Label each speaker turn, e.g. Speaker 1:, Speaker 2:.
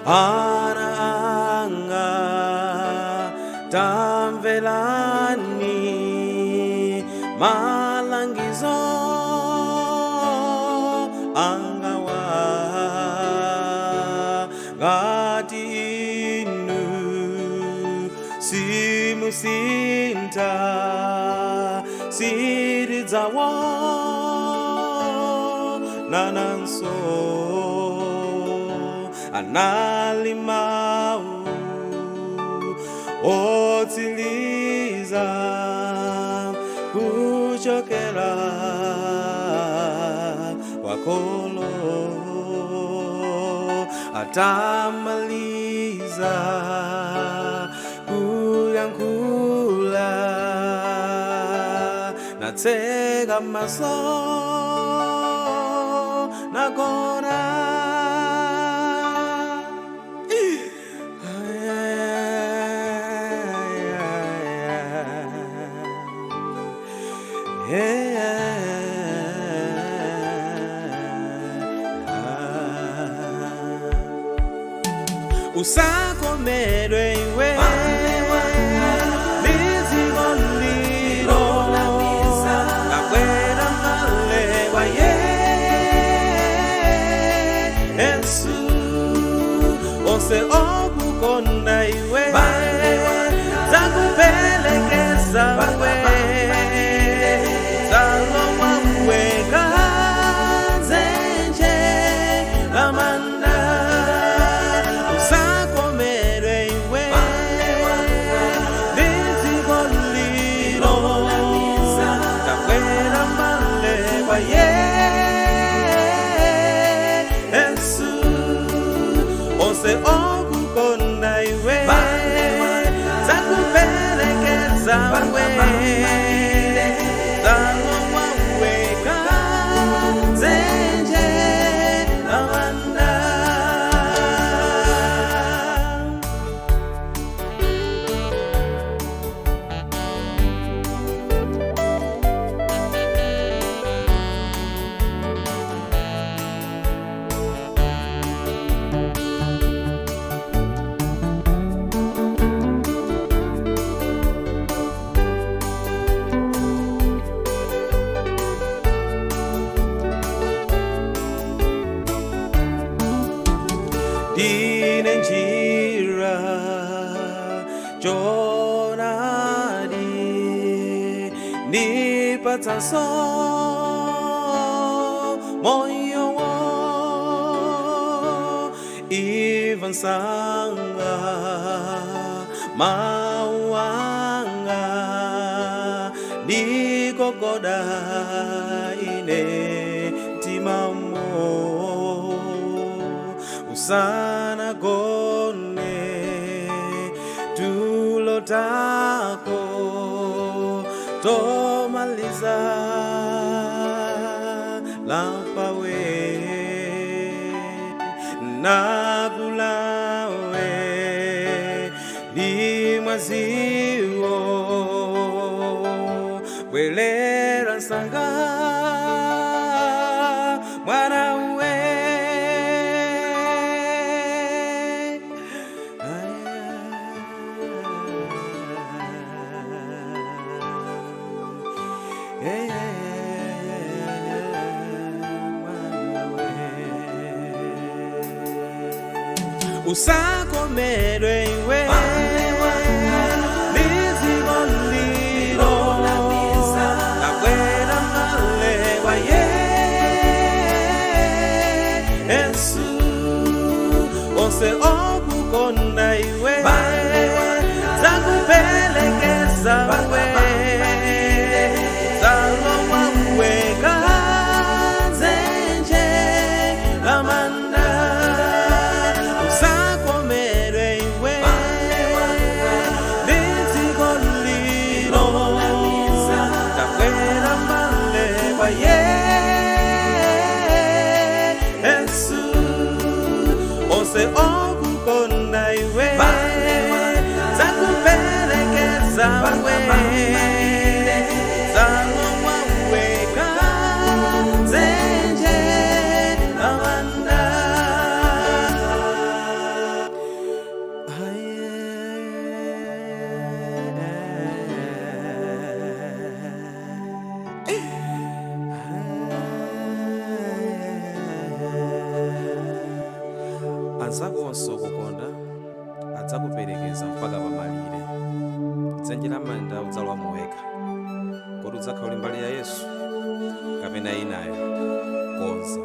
Speaker 1: ana anga tamvelani malangizo angawa ngati inu simusinta siridzawo nananso analimau otsiliza kuchokera wakolo atamaliza kuyankhula natseka maso nagona usakomerwe iwe lizigo lilo nakwera male kwa Yesu ose okukonda iwe zakupelekeza we zalomwa weka zenje amanda ose okukonda iwe zakupelekeza we zalomwa weka zenje amanda dine njira jonadi nipataso moyo wo ivansanga mawanga nikokoda ine timamo sana gone tulotako tomaliza lampawe nagulawe dimwaziwo welera sanga mwanawe usakomerwe iwe lizigo lilo nakwera male kwa Yesu ose okukonda iwe zakupelekeza we zalomwa weka zenje amanda Yesu ose okukonda iwe anzako onse okukonda adzakuperekeza mpaka pamalire. Dzenje la manda udzalowamo wekha. Kodi udzakhala uli mbali ya Yesu kapena inayo? Konza.